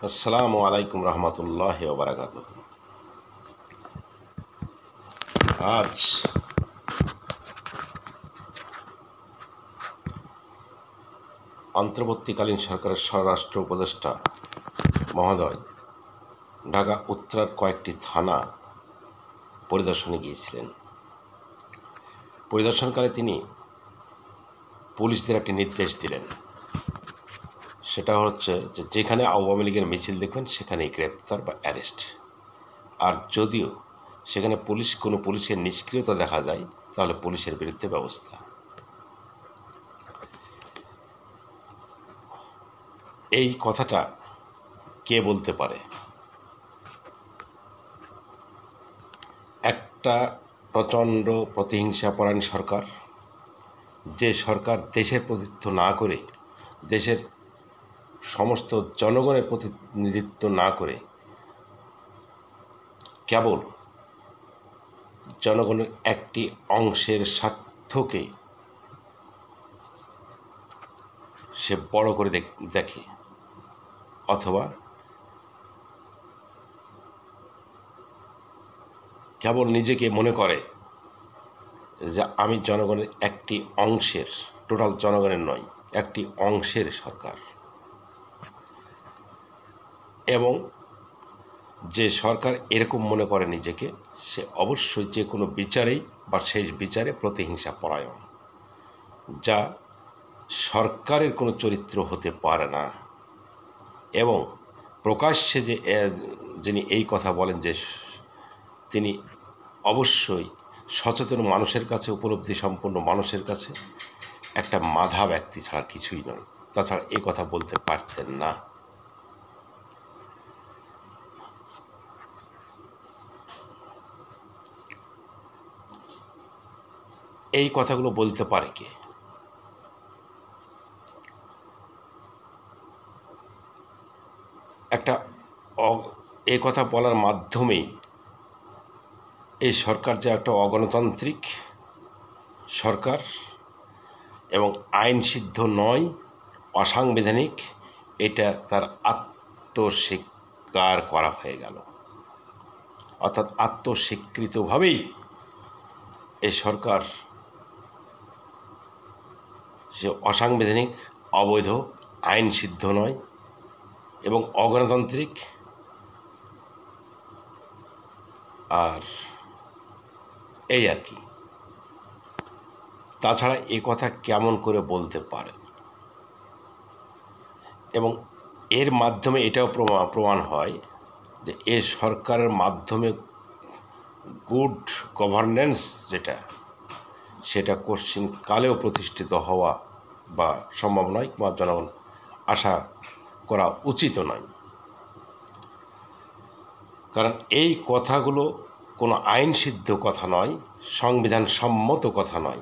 আসসালামু আলাইকুম রহমতুল্লাহি ওয়া বারাকাতুহু। আজ অন্তর্বর্তীকালীন সরকারের স্বরাষ্ট্র উপদেষ্টা মহোদয় ঢাকা উত্তরার কয়েকটি থানা পরিদর্শনে গিয়েছিলেন। পরিদর্শনকালে তিনি পুলিশদের একটি নির্দেশ দিলেন, সেটা হচ্ছে যে যেখানে আওয়ামী লীগের মিছিল দেখবেন সেখানেই গ্রেপ্তার বা অ্যারেস্ট। আর যদিও সেখানে কোনো পুলিশের নিষ্ক্রিয়তা দেখা যায় তাহলে পুলিশের বিরুদ্ধে ব্যবস্থা। এই কথাটা কে বলতে পারে? একটা প্রচণ্ড প্রতিহিংসাপরায়ণ সরকার, যে সরকার দেশের প্রতিনিধিত্ব না করে, দেশের সমস্ত জনগণের প্রতিনিধিত্ব না করে কেবল জনগণের একটি অংশের স্বার্থকে সে বড় করে দেখে, অথবা কেবল নিজেকে মনে করে যে আমি জনগণের একটি অংশের, টোটাল জনগণের নয়, একটি অংশের সরকার। এবং যে সরকার এরকম মনে করে নিজেকে, সে অবশ্যই যে কোনো বিচারেই বা শেষ বিচারে প্রতিহিংসা পরায়ণ, যা সরকারের কোনো চরিত্র হতে পারে না। এবং প্রকাশ্যে যে যিনি এই কথা বলেন, যে তিনি অবশ্যই সচেতন মানুষের কাছে, উপলব্ধি সম্পন্ন মানুষের কাছে একটা মাধা ব্যক্তি ছাড়া কিছুই নয়। তাছাড়া এই কথা বলতে পারতেন না। এই কথাগুলো বলতে পারে কে? এই কথা বলার মাধ্যমেই এই সরকার যে একটা অগণতান্ত্রিক সরকার এবং আইন সিদ্ধ নয়, অসাংবিধানিক, এটা তার আত্মস্বীকার করা হয়ে গেল। অর্থাৎ আত্মস্বীকৃতভাবেই এই সরকার যে অসাংবিধানিক, অবৈধ, আইন সিদ্ধ নয় এবং অগণতান্ত্রিক। আর এই আর কি। তাছাড়া এ কথা কেমন করে বলতে পারে? এবং এর মাধ্যমে এটাও প্রমাণ হয় যে এ সরকারের মাধ্যমে গুড গভর্নেন্স সেটা কোশ্চিন কালেও প্রতিষ্ঠিত হওয়া বা সম্ভব নয়, কিংবা জনগণ আশা করা উচিত নয়। কারণ এই কথাগুলো কোনো আইন সিদ্ধ কথা নয়, সংবিধান সম্মত কথা নয়।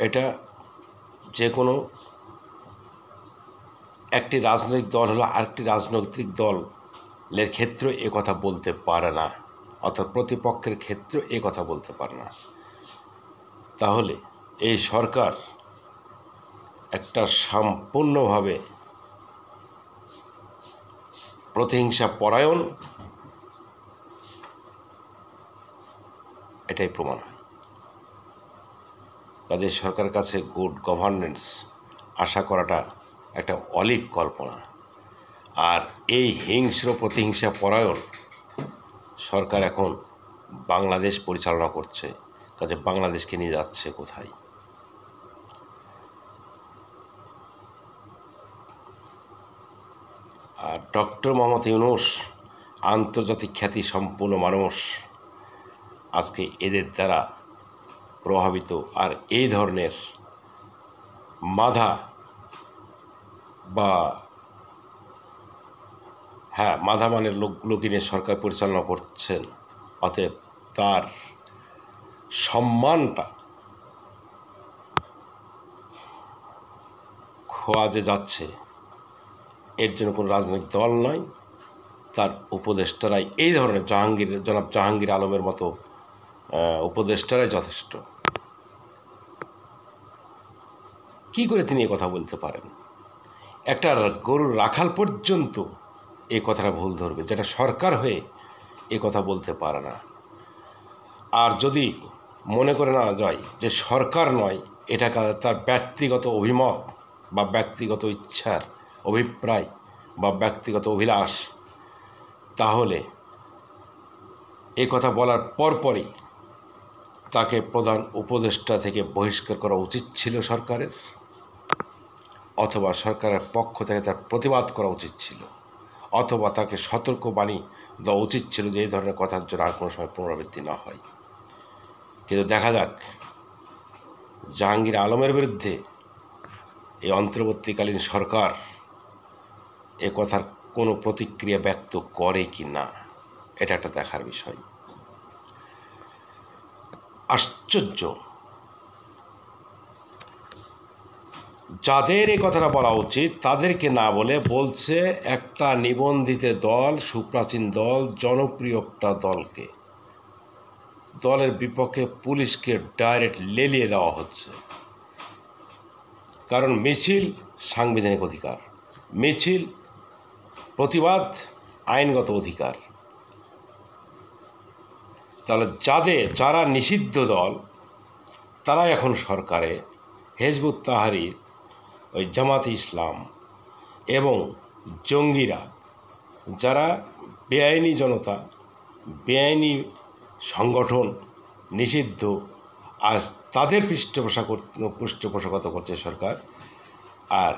এটা যে কোনো একটি রাজনৈতিক দল হলো আরেকটি রাজনৈতিক দলের ক্ষেত্রে এ কথা বলতে পারে না, অর্থাৎ প্রতিপক্ষের ক্ষেত্রে এ কথা বলতে পারে না। তাহলে এই সরকার একটা সম্পূর্ণভাবে প্রতিহিংসা পরায়ণ, এটাই প্রমাণ হয়। কাজে সরকারের কাছে গুড গভর্নেন্স আশা করাটা একটা অলীক কল্পনা। আর এই হিংস্র প্রতিহিংসা পরায়ণ সরকার এখন বাংলাদেশ পরিচালনা করছে। কাজে বাংলাদেশকে নিয়ে যাচ্ছে কোথায়? আর ডক্টর মোহাম্মদ ইউনূস আন্তর্জাতিক খ্যাতি সম্পন্ন মানুষ, আজকে এদের দ্বারা প্রভাবিত। আর এই ধরনের মাধা মানের লোকগুলোকে নিয়ে সরকার পরিচালনা করছেন। অতএব তার সম্মানটা খোয়া যে যাচ্ছে, এর জন্য কোনো রাজনৈতিক দল নয়, তার উপদেষ্টারাই, এই ধরনের জনাব জাহাঙ্গীর আলমের মতো উপদেষ্টারাই যথেষ্ট। কি করে তিনি কথা বলতে পারেন? একটা গরুর রাখাল পর্যন্ত এই কথাটা ভুল ধরবে, যেটা সরকার হয়ে এ কথা বলতে পারে না। আর যদি মনে করে না যায় যে সরকার নয়, এটা তার ব্যক্তিগত অভিমত বা ব্যক্তিগত ইচ্ছার অভিপ্রায় বা ব্যক্তিগত অভিলাষ, তাহলে এই কথা বলার পরপরই তাকে প্রধান উপদেষ্টা থেকে বহিষ্কার করা উচিত ছিল সরকারের, অথবা সরকারের পক্ষ থেকে তার প্রতিবাদ করা উচিত ছিল, অথবা তাকে সতর্কবাণী দেওয়া উচিত ছিল যে এই ধরনের কথার জন্য আর কোনো সময় পুনরাবৃত্তি না হয়। কিন্তু দেখা যাক জাহাঙ্গীর আলমের বিরুদ্ধে এই অন্তর্বর্তীকালীন সরকার এ কথার কোনো প্রতিক্রিয়া ব্যক্ত করে কি না, এটা একটা দেখার বিষয়। আশ্চর্য, যাদের এই কথাটা বলা উচিত তাদেরকে না বলছে একটা নিবন্ধিত দল, সুপ্রাচীন দল, জনপ্রিয় একটা দলকে, দলের বিপক্ষে পুলিশকে ডাইরেক্ট লেলিয়ে দেওয়া হচ্ছে। কারণ মিছিল সাংবিধানিক অধিকার, মিছিল প্রতিবাদ আইনগত অধিকার। তাহলে যারা নিষিদ্ধ দল তারা এখন সরকারে, হিজবুত তাহরীর, ওই জামাতে ইসলাম এবং জঙ্গিরা, যারা বেআইনি জনতা, বেআইনি সংগঠন, নিষিদ্ধ, আজ তাদের পৃষ্ঠপোষকতা করছে সরকার। আর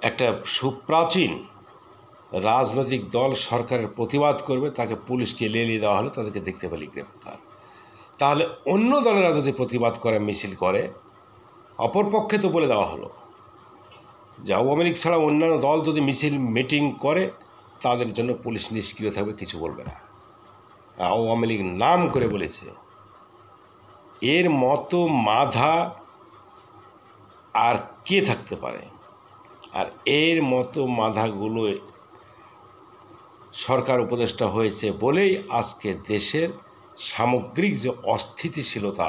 একটা সুপ্রাচীন রাজনৈতিক দল সরকারের প্রতিবাদ করবে, তাকে পুলিশকে লেলিয়ে দেওয়া হলো, তাদেরকে দেখতে পেলে গ্রেপ্তার। তাহলে অন্য দলেরা যদি প্রতিবাদ করে, মিছিল করে, অপরপক্ষে তো বলে দেওয়া হলো যে আওয়ামী লীগ ছাড়া অন্যান্য দল যদি মিছিল মিটিং করে তাদের জন্য পুলিশ নিষ্ক্রিয় থাকবে, কিছু বলবে না। আওয়ামী লীগ নাম করে বলেছে। এর মতো মাথা আর কে থাকতে পারে? আর এর মতো মাথাগুলো সরকার উপদেষ্টা হয়েছে বলেই আজকে দেশের সামগ্রিক যে অস্থিতিশীলতা,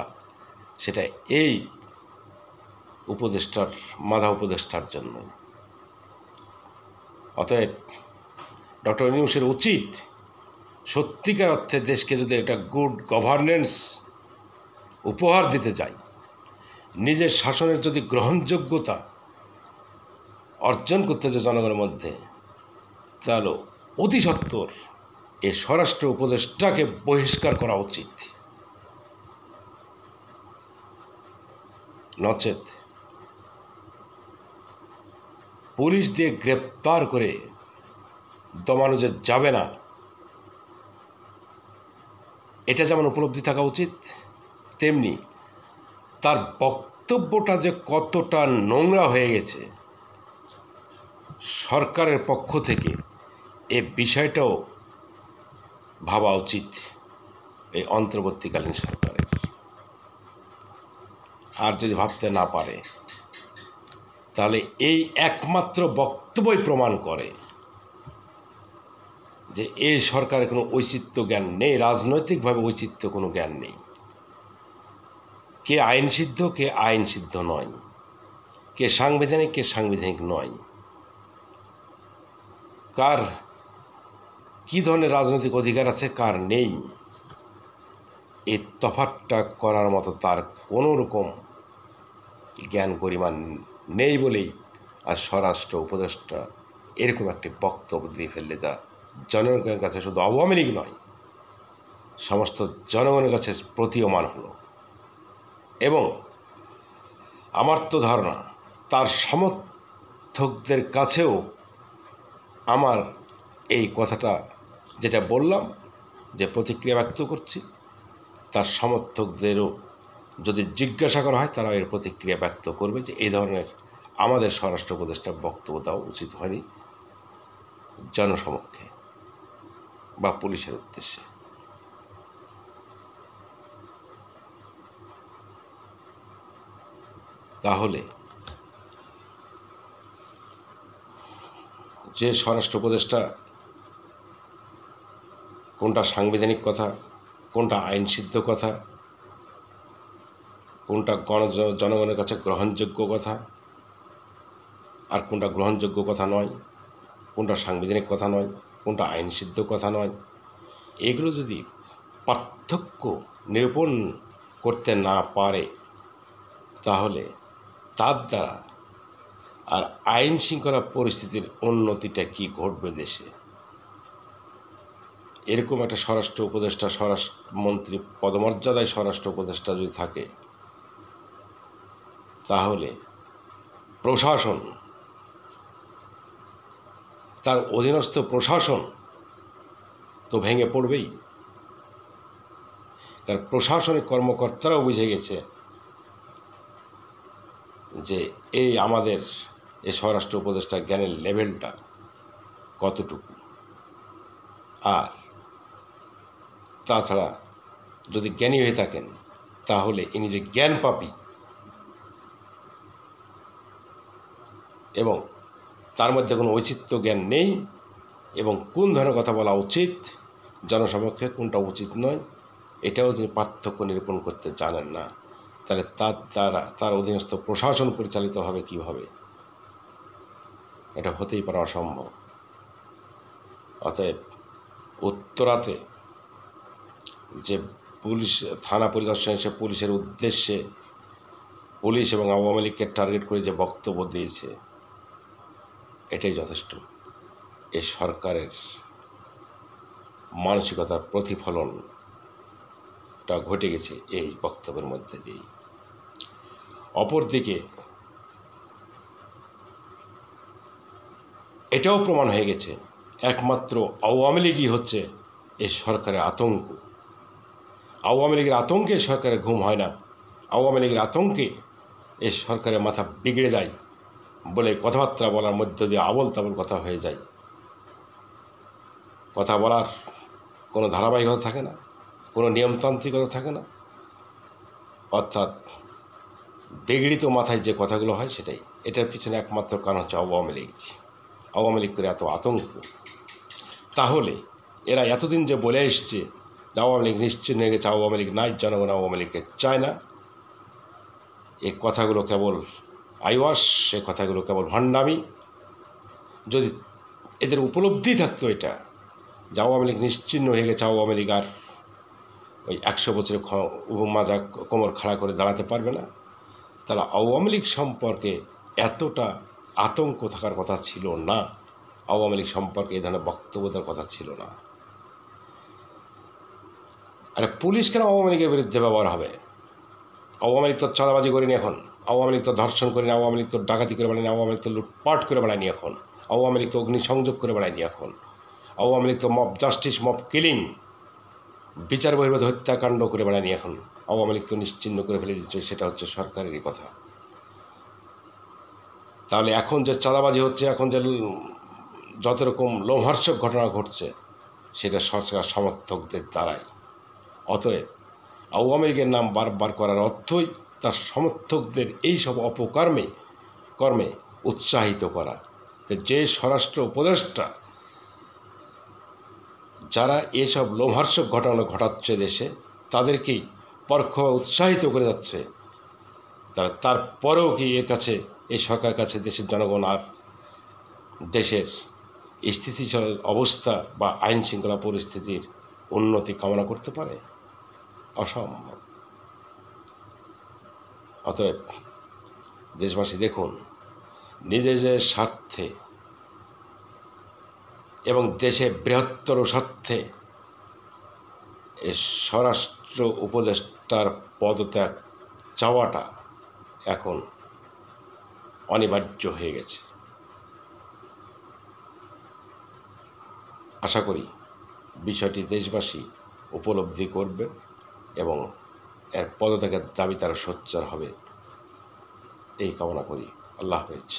সেটা এই উপদেষ্টার জন্য। অতএব ডক্টর ইউনূসের উচিত সত্যিকার অর্থে দেশকে যদি একটা গুড গভর্নেন্স উপহার দিতে চাই, নিজের শাসনের যদি গ্রহণযোগ্যতা অর্জন করতে চায় জনগণের মধ্যে, তাহলে অতি সত্বর এ স্বরাষ্ট্র উপদেষ্টাকে বহিষ্কার করা উচিত। নচেত পুলিশ দিয়ে গ্রেপ্তার করে দমানো যে যাবে না, এটা যেমন উপলব্ধি থাকা উচিত, তেমনি তার বক্তব্যটা যে কতটা নোংরা হয়ে গেছে সরকারের পক্ষ থেকে, এ বিষয়টাও ভাবা উচিত এই অন্তর্বর্তীকালীন সরকারের। আর যদি ভাবতে না পারে, তাহলে এই একমাত্র বক্তব্যই প্রমাণ করে যে এই সরকারের কোনো ঔচিত্য জ্ঞান নেই, রাজনৈতিকভাবে ঔচিত্য কোনো জ্ঞান নেই। কে আইন সিদ্ধ, কে আইন সিদ্ধ নয়, কে সাংবিধানিক, কে সাংবিধানিক নয়, কার কী ধরনের রাজনৈতিক অধিকার আছে, কার নেই, এই তফাৎটা করার মতো তার কোনো রকম জ্ঞান গরিমা নেই বলেই আর স্বরাষ্ট্র উপদেষ্টা এরকম একটি বক্তব্য দিয়ে ফেললে, যা জনগণের কাছে, শুধু আওয়ামী লীগ নয়, সমস্ত জনগণের কাছে প্রতীয়মান হলো। এবং আমার তো ধারণা তার সমর্থকদের কাছেও আমার এই কথাটা যেটা বললাম, যে প্রতিক্রিয়া ব্যক্ত করছি, তার সমর্থকদেরও যদি জিজ্ঞাসা করা হয়, তারা এর প্রতিক্রিয়া ব্যক্ত করবে যে এই ধরনের আমাদের স্বরাষ্ট্র উপদেষ্টার বক্তব্য দেওয়া উচিত হয়নি জনসমক্ষে বা পুলিশের উদ্দেশ্যে। তাহলে যে স্বরাষ্ট্র উপদেষ্টা কোনটা সাংবিধানিক কথা, কোনটা আইনসিদ্ধ কথা, কোনটা জনগণের কাছে গ্রহণযোগ্য কথা, আর কোনটা গ্রহণযোগ্য কথা নয়, কোনটা সাংবিধানিক কথা নয়, কোনটা আইনসিদ্ধ কথা নয়, এগুলো যদি পার্থক্য নিরূপণ করতে না পারে তাহলে তার দ্বারা আর আইন শৃঙ্খলা পরিস্থিতির উন্নতিটা কি ঘটবে দেশে? এরকম একটা স্বরাষ্ট্র উপদেষ্টা, স্বরাষ্ট্রমন্ত্রী পদমর্যাদায় স্বরাষ্ট্র উপদেষ্টা যদি থাকে তাহলে প্রশাসন, তার অধীনস্থ প্রশাসন তো ভেঙে পড়বেই। কারণ প্রশাসনিক কর্মকর্তারাও বুঝে গেছে যে এই আমাদের এই স্বরাষ্ট্র উপদেষ্টা জ্ঞানের লেভেলটা কতটুকু। আর তাছাড়া যদি জ্ঞানী হয়ে থাকেন তাহলে ইনি যে জ্ঞান পাপী এবং তার মধ্যে কোনো ঔচিত্য জ্ঞান নেই এবং কোন ধরনের কথা বলা উচিত জনসমক্ষে, কোনটা উচিত নয়, এটাও তিনি পার্থক্য নিরূপণ করতে জানেন না, তাহলে তার দ্বারা তার অধীনস্থ প্রশাসন পরিচালিত হবে কিভাবে? এটা হতেই পারে অসম্ভব। অতএব উত্তরাতে যে পুলিশ থানা পরিদর্শন এসে পুলিশের উদ্দেশ্যে পুলিশ এবং আওয়ামী লীগকে টার্গেট করে যে বক্তব্য দিয়েছে এটাই যথেষ্ট। এই সরকারের মানসিকতার প্রতিফলনটা ঘটে গেছে এই বক্তব্যের মধ্যে দিয়েই। অপরদিকে এটাও প্রমাণ হয়ে গেছে একমাত্র আওয়ামী লীগই হচ্ছে এই সরকারের আতঙ্ক। আওয়ামী লীগের আতঙ্কে সরকারের ঘুম হয় না, আওয়ামী লীগের আতঙ্কে এই সরকারের মাথা বিগড়ে যায় বলে কথাবার্তা বলার মধ্য দিয়ে আবল তাবল কথা হয়ে যায়। কথা বলার কোনো ধারাবাহিকতা থাকে না, কোনো নিয়মতান্ত্রিকতা থাকে না, অর্থাৎ বিগড়িত মাথায় যে কথাগুলো হয় সেটাই। এটার পিছনে একমাত্র কারণ হচ্ছে আওয়ামী লীগ। আওয়ামী লীগ করে এত আতঙ্ক। তাহলে এরা এতদিন যে বলে এসছে যে আওয়ামী লীগ নিশ্চিন্ন হয়ে গেছে, আওয়ামী লীগ নাই, জনগণ আওয়ামী লীগকে চায় না, এই কথাগুলো কেবল আইওয়াস, সে কথাগুলো কেবল ভণ্ডামি। যদি এদের উপলব্ধি থাকতো এটা যে আওয়ামী লীগ নিশ্চিন্ন হয়ে গেছে, আওয়ামী লীগ আর ওই 100 বছরের মাজা কোমর খাড়া করে দাঁড়াতে পারবে না, তাহলে আওয়ামী লীগ সম্পর্কে এতটা আতঙ্ক থাকার কথা ছিল না, আওয়ামী লীগ সম্পর্কে এই ধরনের বক্তব্য দেওয়ার কথা ছিল না। আরে পুলিশ কেন আওয়ামী লীগের বিরুদ্ধে ব্যবহার হবে? আওয়ামী লীগ তো চাঁদাবাজি করিনি এখন, আওয়ামী লীগ তো ধর্ষণ করিনি, আওয়ামী লীগ তো ডাকাতি করে বেড়ায়নি, আওয়ামী লীগ তো লুটপাট করে বেড়ায়নি এখন, আওয়ামী লীগ তো অগ্নিসংযোগ করে বেড়ায়নি এখন, আওয়ামী লীগ তো মব জাস্টিস, মব কিলিং, বিচার বহির্ভূত হত্যাকাণ্ড করে বেড়ায়নি এখন, আওয়ামী লীগ তো নিশ্চিহ্ন করে ফেলে দিচ্ছে, সেটা হচ্ছে সরকারেরই কথা। তাহলে এখন যে চাঁদাবাজি হচ্ছে, এখন যে যত রকম লোমহর্ষক ঘটনা ঘটছে সেটা সরকার সমর্থকদের দ্বারাই। অতএব আওয়ামী লীগের নাম বারবার করার অর্থই তার সমর্থকদের এই সব কর্মে উৎসাহিত করা। যে স্বরাষ্ট্র উপদেষ্টা যারা এসব লোমহর্ষক ঘটনা ঘটাচ্ছে দেশে, তাদেরকেই পরোক্ষভাবে উৎসাহিত করে যাচ্ছে, তারপরেও কি এই সরকারের কাছে দেশের জনগণ আর দেশের স্থিতিশীল অবস্থা বা আইন শৃঙ্খলা পরিস্থিতির উন্নতি কামনা করতে পারে? অসম্ভব। অতএব দেশবাসী দেখুন, নিজেদের স্বার্থে এবং দেশের বৃহত্তর স্বার্থে এই স্বরাষ্ট্র উপদেষ্টার পদত্যাগ চাওয়াটা এখন অনিবার্য হয়ে গেছে। আশা করি বিষয়টি দেশবাসী উপলব্ধি করবে এবং এর পদত্যাগের দাবি তারা সোচ্চার হবে, এই কামনা করি। আল্লাহ হাফেজ।